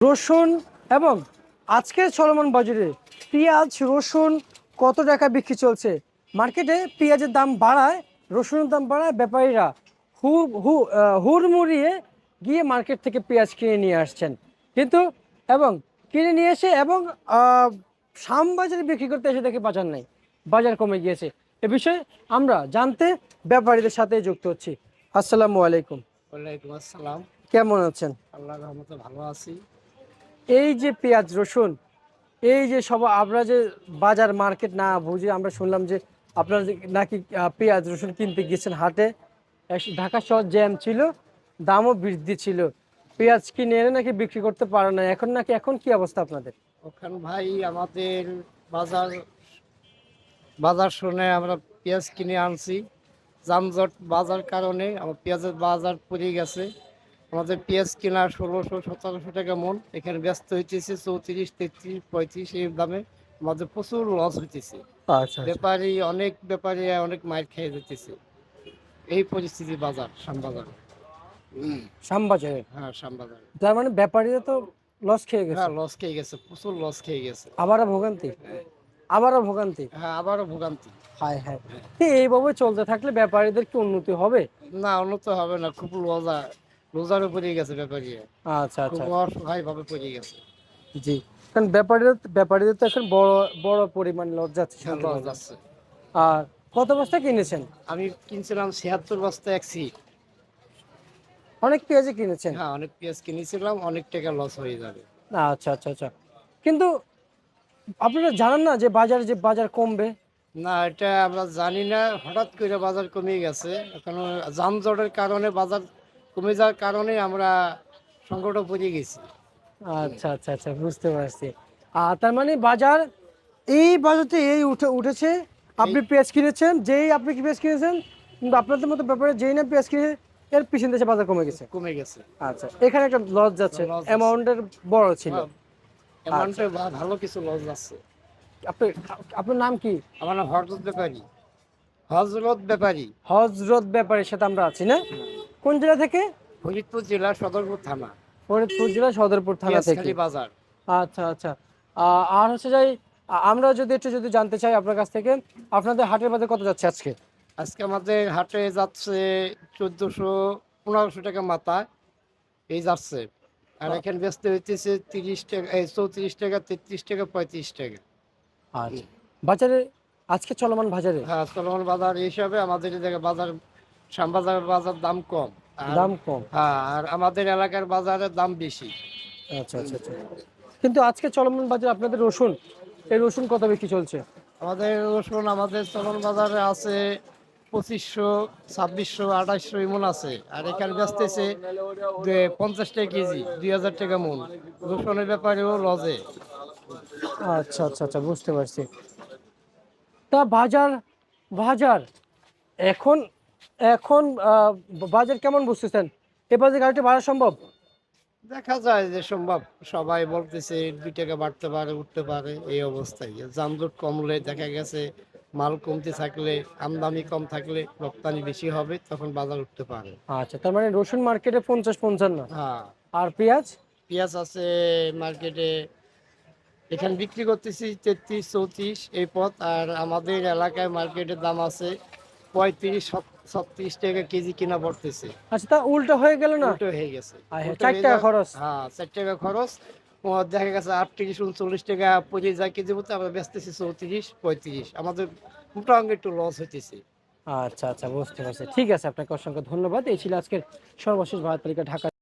রসুন এবং আজকের চলমান বাজারে পেঁয়াজ রসুন কত টাকা বিক্রি চলছে? মার্কেটে পেঁয়াজের দাম বাড়ায়, রসুনের দাম বাড়ায়, ব্যাপারীরা হুড়মুড়িয়ে গিয়ে মার্কেট থেকে পেঁয়াজ কিনে নিয়ে আসছেন। কিন্তু এবং কিনে নিয়ে এসে এবং শ্যামবাজারে বিক্রি করতে এসে দেখে বাজার নাই, বাজার কমে গিয়েছে। এ বিষয়ে আমরা জানতে ব্যাপারীদের সাথে যুক্ত হচ্ছি। আসসালামু আলাইকুম। ওয়ালাইকুম আসসালাম। কেমন আছেন? আল্লাহর রহমতে ভালো আছি। এই যে পেঁয়াজ রসুন, এই যে সব আমরা যে বাজার মার্কেট না বুঝে আমরা শুনলাম যে আপনারা যে নাকি পেঁয়াজ রসুন কিনতে গিয়েছেন হাটে, ঢাকা শহর জ্যাম ছিল, দামও বৃদ্ধি ছিল, পেঁয়াজ কিনে এনে নাকি বিক্রি করতে পারে না, এখন কি অবস্থা আপনাদের? ওখান ভাই আমাদের বাজার বাজার শুনে আমরা পেঁয়াজ কিনে আনছি। যানজট বাজার কারণে আমার পেঁয়াজের বাজার পড়ে গেছে। আমাদের পেঁয়াজ কেনা ১৬০০-১৭০০ টাকা মন, এখানে ব্যস্ত হইতেছে ৩৪, ৩৩, ৩৫ এই দামে। আমাদের প্রচুর লস হইতেছে। আচ্ছা আচ্ছা। ব্যাপারী অনেক মাইর খেয়ে যেতেছে। এই পরিস্থিতি বাজার শ্যামবাজারে। শ্যামবাজারে? হ্যাঁ, শ্যামবাজারে। তার মানে ব্যাপারীরা তো লস খেয়ে গেছে, হ্যাঁ, লস খেয়ে গেছে, প্রচুর লস খেয়ে গেছে। আবারও ভোগান্তি, আবারও ভোগান্তি। হ্যাঁ, আবারও ভোগান্তি। হায় হায়। তো এইভাবে চলতে থাকলে ব্যাপারীদের কি উন্নতি হবে? না, উন্নত হবে না, খুব রোজার উপরে গেছে ব্যাপারী, আচ্ছা খুব আচ্ছা। অসহায় ভাবে পড়ে গেছে। জি। কারণ ব্যাপারীদের তো এখন বড় বড় পরিমাণ লস যাচ্ছে হ্যাঁ, লস সন্দেহভাজন। যাচ্ছে। আর কত বস্তা কিনেছেন? আমি কিনছিলাম ৭৬ বস্তা এক সিট। অনেক পেঁয়াজই কিনেছেন? হ্যাঁ, অনেক পেঁয়াজ কিনেছিলাম, অনেক টাকা লস হয়ে যাবে। আচ্ছা আচ্ছা আচ্ছা। কিন্তু আপনারা জানেন না যে বাজার কমবে? না, এটা আমরা জানি না, হঠাৎ করে বাজার কমে গেছে। এখন যানজটের কারণে বাজার কমে যাওয়ার কারণে আমরা সংকটে পড়ে গেছি। আচ্ছা আচ্ছা আচ্ছা, বুঝতে পারছি। তার মানে এই বাজারতে উঠেছে, এই আপনি পেঁয়াজ কিনেছেন, আপনি কি পেঁয়াজ কিনেছেন, কিন্তু আপনাদের মতো ব্যাপারে যেই না পেঁয়াজ কিনে এর পিছন দেশে বাজার কমে গেছে। কমে গেছে, আচ্ছা, এখানে একটা লস যাচ্ছে, লস যাচ্ছে। অ্যামাউন্টের বড় ছিল। হ্যাঁ, আচ্ছা, অ্যামাউন্টে ভালো কিছু লস যাচ্ছে। আপনি আপনার নাম কি? আমার নাম হজরত ব্যাপারী। হজরত ব্যাপারের সাথে আমরা আছি না? কোন জেলা থেকে? ফরিদপুর জেলা সদরপুর থানা, ফরিদপুর জেলা সদরপুর থানা থেকে। পিয়াজখালী বাজার। আচ্ছা আচ্ছা। আর হচ্ছে যাই, আমরা যদি জানতে চাই আপনার কাছ থেকে, আপনাদের হাটের বাজার কত যাচ্ছে আজকে? আজকে আমাদের হাটে যাচ্ছে ১৪০০-১৫০০ টাকা মাথা এই যাচ্ছে। আর এখানে ব্যস্ত হইতেছে ৩০ টাকা, ৩৪ টাকা, ৩৩ টাকা, ৩৫ টাকা। আচ্ছা, বাজারে আজকে চলমান বাজারে হ্যাঁ, চলমান বাজার হিসাবে আমাদের এই জায়গায় বাজার, শ্যামবাজারের বাজার দাম কম। আর দাম কম। হ্যাঁ, আর আমাদের এলাকার বাজারের দাম বেশি। আচ্ছা আচ্ছা আচ্ছা। কিন্তু আজকে চলমান বাজারে আপনাদের রসুন, এই রসুন কত বিক্রি চলছে? আমাদের চলমান বাজারে আছে ২৫০০, ২৬০০, ২৮০০ এমন আছে। আর এখানে বেচতেছে ৫০ টাকা কেজি, ২০০০ টাকা মন। রসুনের ব্যাপারেও লজে। আচ্ছা আচ্ছা আচ্ছা, বুঝতে পারছি। তা বাজার বাজার এখন এখন বাজার কেমন বুঝতেছেন? এ বাজারে গাড়িটি বাড়া সম্ভব? দেখা যায় যে সম্ভব, সবাই বলতেছে ২ টাকা বাড়তে পারে, উঠতে পারে, এই অবস্থায়। যানজট কমলে দেখা গেছে, মাল কমতে থাকলে, আমদানি কম থাকলে রপ্তানি বেশি হবে, তখন বাজার উঠতে পারে। আচ্ছা, তার মানে রসুন মার্কেটে ৫০-৫৫, হ্যাঁ, আর পেঁয়াজ? পেঁয়াজ আছে মার্কেটে, এখানে বিক্রি করতেছি ৩৩-৩৪ এই পথ। আর আমাদের এলাকায় মার্কেটের দাম আছে ৩৫-৩৬ টাকা কেজি কিনা পড়তেছে। আচ্ছা, তা উল্টো হয়ে গেল না? উল্টো হয়ে গেছে, আর হ্যাঁ, উল্টো ৪ হয়ে টাকা যাওয়া। খরচ। হ্যাঁ, ৪ টাকা খরচ। দেখা গেছে ৩৮-৩৯ টাকা পড়ে যায় কেজি মতো, আমরা বেচতেছি ৩৪-৩৫। আমাদের মোটা অঙ্কে একটু লস হইতেছে। আচ্ছা আচ্ছা, বুঝতে পারছি। ঠিক আছে, আপনাকে অসংখ্য ধন্যবাদ। এই ছিল আজকের সর্বশেষ বাজার তালিকা ঢাকা।